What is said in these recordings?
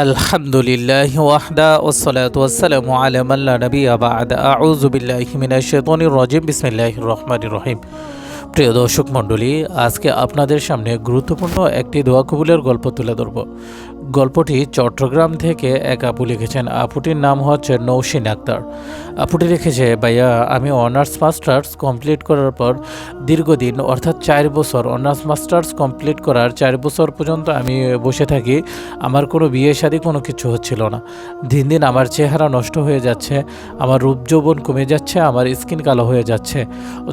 আলহামদুলিল্লাহ ওয়াহদা ওয়াসসালাতু ওয়াসসালামু আলা মান লা নাবিয়্যা বা'দা আউযু বিল্লাহি মিনাশ শাইতানির রাজিম বিসমিল্লাহির রহমানির রহিম। প্রিয় দর্শক মণ্ডলী, আজকে আপনাদের সামনে গুরুত্বপূর্ণ একটি দোয়া কবুলের গল্প তুলে ধরব। গল্পটি চট্টগ্রাম থেকে এক আপু লিখেছেন। আপুটির নাম হচ্ছে নৌশিন আক্তার। আপুটি লিখেছে, ভাইয়া, আমি অনার্স মাস্টার্স কমপ্লিট করার পর দীর্ঘদিন অর্থাৎ 4 বছর অনার্স মাস্টার্স কমপ্লিট করার 4 বছর পর্যন্ত আমি বসে থাকি। আমার কোনো বিয়ে শাদী কোনো কিছু হচ্ছিল না। দিন দিন আমার চেহারা নষ্ট হয়ে যাচ্ছে, আমার রূপ যৌবন কমে যাচ্ছে, আমার স্কিন কালো হয়ে যাচ্ছে।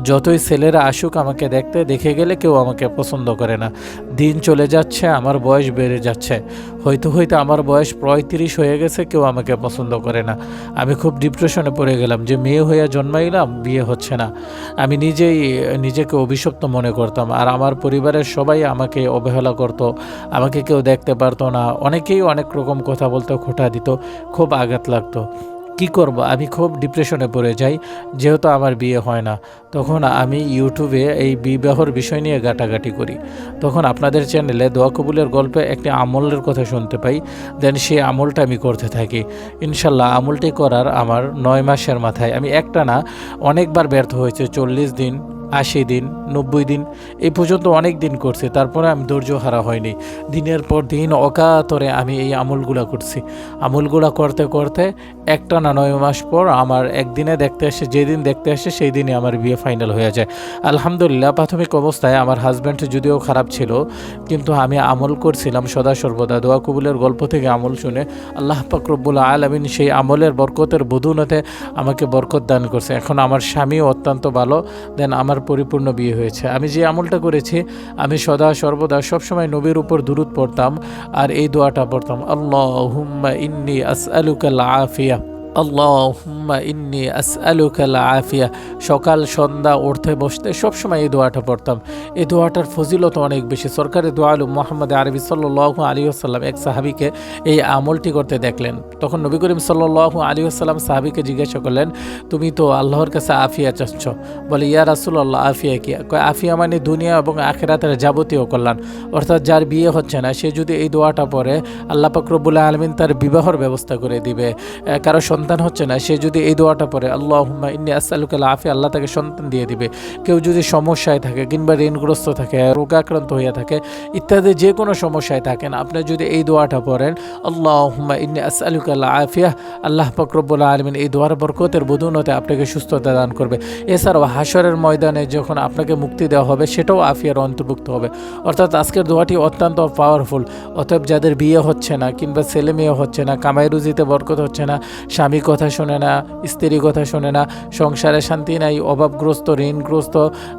যতই ছেলেরা আসুক আমাকে দেখতে, দেখে গেলে কেউ আমাকে পছন্দ করে না। দিন চলে যাচ্ছে, আমার বয়স বেড়ে যাচ্ছে, হয়তো আমার বয়স 35 হয়ে গেছে, কেউ আমাকে পছন্দ করে না। আমি খুব ডিপ্রেশনে পড়ে গেলাম যে মেয়ে হয়ে জন্মাইলাম, বিয়ে হচ্ছে না। আমি নিজেকে অভিশপ্ত মনে করতাম, আর আমার পরিবারের সবাই আমাকে অবহেলা করত, আমাকে কেউ দেখতে পারতো না। অনেকেই অনেক রকম কথা বলতো, খোঁটা দিত, খুব আঘাত লাগতো। কি করব, আমি খুব ডিপ্রেশনে পড়ে যাই যেহেতু আমার বিয়ে হয় না। তখন আমি ইউটিউবে এই বিবাহর বিষয় নিয়ে ঘাটাঘাটি করি। তখন আপনাদের চ্যানেলে দোয়া কবুলের গল্পে একটি আমলের কথা শুনতে পাই। দেন সেই আমলটা আমি করতে থাকি। ইনশাল্লাহ আমলটি করার আমার 9 মাসের মাথায় আমি একটা না অনেকবার ব্যর্থ হয়েছে। 40 দিন, 80 দিন, 90 দিন, এই পর্যন্ত অনেক দিন করছি। তারপরে আমি ধৈর্য হারা হয়নি। দিনের পর দিন অকাতরে আমি এই আমলগুলা করছি। আমলগুলা করতে করতে একটা না 9 মাস পর আমার একদিনে দেখতে আসে, যেদিন দেখতে আসে সেই দিনই আমার বিয়ে ফাইনাল হয়ে যায়। আলহামদুলিল্লাহ। প্রাথমিক অবস্থায় আমার হাজব্যান্ড যদিও খারাপ ছিল, কিন্তু আমি আমল করছিলাম সদা সর্বদা। দোয়া কবুলের গল্প থেকে আমল শুনে আল্লাহ পাক রব্বুল আলামিন সেই আমলের বরকতের বদৌলতে আমাকে বরকত দান করছে। এখন আমার স্বামীও অত্যন্ত ভালো। দেন আমার পরিপূর্ণ বিয়ে হয়েছে। আমি যে আমলটা করেছি, আমি সদা সর্বদা সবসময় নবীর উপর দুরূদ পড়তাম আর এই দোয়াটা পড়তাম, আল্লাহুম্মা ইন্নী আসআলুকাল আফিয়া, আল্লাহুম্মা ইন্নী আসআলুকাল আফিয়া। সকাল সন্ধ্যা উঠতে বসতে সবসময় এই দোয়াটা পড়তাম। এই দোয়াটার ফজিলত অনেক বেশি। সরকারি দোয়া আলম মুহাম্মদ আরবি সাল্লাল্লাহু আলাইহি ওয়াসাল্লাম এক সাহাবীকে এই আমলটি করতে দেখলেন। তখন নবী করিম সাল্লাল্লাহু আলাইহি ওয়াসাল্লাম সাহাবীকে জিজ্ঞাসা করলেন, তুমি তো আল্লাহর কাছে আফিয়া চাচ্ছ। বলে, ইয়া রাসূলুল্লাহ, আফিয়া কি? আফিয়া মানে দুনিয়া এবং আখিরাতের যাবতীয় কল্যাণ। অর্থাৎ যার বিয়ে হচ্ছে না সে যদি এই দোয়াটা পড়ে, আল্লাহ পাক রব্বুল আলামিন তার বিবাহর ব্যবস্থা করে দিবে। কারো সন্তান হচ্ছে না, সে যদি এই দোয়াটা পড়ে, আল্লাহুম্মা ইন্নী আসআলুকাল আফিয়া, আল্লাহ তাকে সন্তান দিয়ে দিবে। কেউ যদি সমস্যায় থাকে কিংবা ঋণগ্রস্ত থাকে, রোগাক্রান্ত হয়ে থাকে, ইত্যাদি যে কোনো সমস্যায় থাকেন, আপনি যদি এই দোয়াটা পড়েন, আল্লাহুম্মা ইন্নী আসআলুকাল আফিয়া, আল্লাহ পাক রব্বুল আলামিন এই দোয়ার বরকতের বদৌলতে আপনাকে সুস্থতা দান করবে। এছাড়াও হাশরের ময়দানে যখন আপনাকে মুক্তি দেওয়া হবে সেটাও আফিয়ার অন্তর্ভুক্ত হবে। অর্থাৎ আজকের দোয়াটি অত্যন্ত পাওয়ারফুল। অতএব যাদের বিয়ে হচ্ছে না কিংবা ছেলে মেয়ে হচ্ছে না, কামাই রুজিতে বরকত হচ্ছে না, স্বামী কথা শোনে না, স্ত্রী কথা শোনে না, সংসারে শান্তি নাই, অভাবগ্রস্ত, ঋণগ্রস্ত,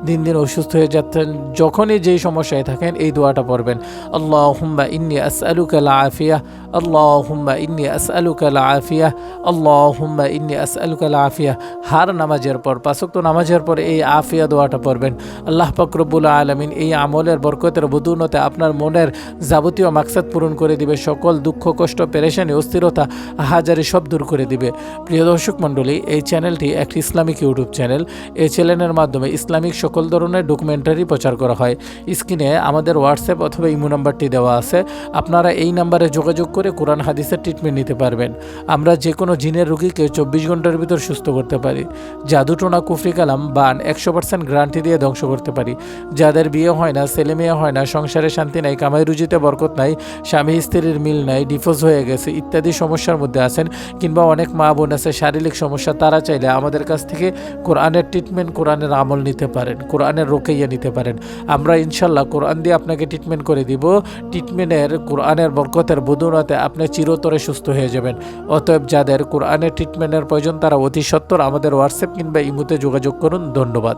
দিন দিন অসুস্থ হয়ে যাচ্ছেন, যখনই যেই সমস্যায় থাকেন এই দোয়াটা পড়বেন, আল্লাহুম্মা ইন্নী আসআলুকাল আফিয়া, আল্লাহুম্মা ইন্নী আসআলুকাল আফিয়া, আল্লাহুম্মা ইন্নী আসআলুকাল আফিয়া। হার নামাজের পর, 5 ওয়াক্ত নামাজের পর এই আফিয়া দোয়াটা পড়বেন। আল্লাহ পাক রব্বুল আলামিন এই আমলের বরকতের বদৌলতে আপনার মনের যাবতীয় মাকসাদ পূরণ করে দিবে। সকল দুঃখ, কষ্ট, পেরেশানি, অস্থিরতা, হাজারি সব দূর করে দিবে। প্রিয় দর্শক মণ্ডলী, এই চ্যানেলটি একটি ইসলামিক ইউটিউব চ্যানেল। এই চ্যানেলের মাধ্যমে ইসলামিক সকল ধরনের ডকুমেন্টারি প্রচার করা হয়। স্ক্রিনে আমাদের হোয়াটসঅ্যাপ অথবা ইমো নাম্বারটি দেওয়া আছে। আপনারা এই নাম্বারে যোগাযোগ করে কোরআন হাদিসের ট্রিটমেন্ট নিতে পারবেন। আমরা যে কোনো জিনের রোগীকে 24 ঘন্টার ভিতর সুস্থ করতে পারি। জাদুটোনা, কুফরি কালাম, বান 100% গ্যারান্টি দিয়ে ধ্বংস করতে পারি। যাদের বিয়ে হয় না, ছেলে মেয়ে হয় না, সংসারে শান্তি নাই, কামাই রুজিতে বরকত নাই, স্বামী স্ত্রীর মিল নাই, ডিভোর্স হয়ে গেছে, ইত্যাদি সমস্যার মধ্যে আছেন, কিংবা অনেক মা বোন আছে শারীরিক সমস্যা, তারা চাইলে আমাদের কাছ থেকে কোরআনের ট্রিটমেন্ট, কোরআনের আমল নিতে পারেন, কোরআনের রোকেইয়া নিতে পারেন। আমরা ইনশাল্লাহ কোরআন দিয়ে আপনাকে ট্রিটমেন্ট করে দিব। ট্রিটমেন্টের কোরআনের বরকতের বদৌলতে আপনি চিরতরে সুস্থ হয়ে যাবেন। অতএব যাদের কোরআনের ট্রিটমেন্টের প্রয়োজন তারা অতি সত্বর আমাদের হোয়াটসঅ্যাপ কিংবা ইমোতে যোগাযোগ করুন। ধন্যবাদ।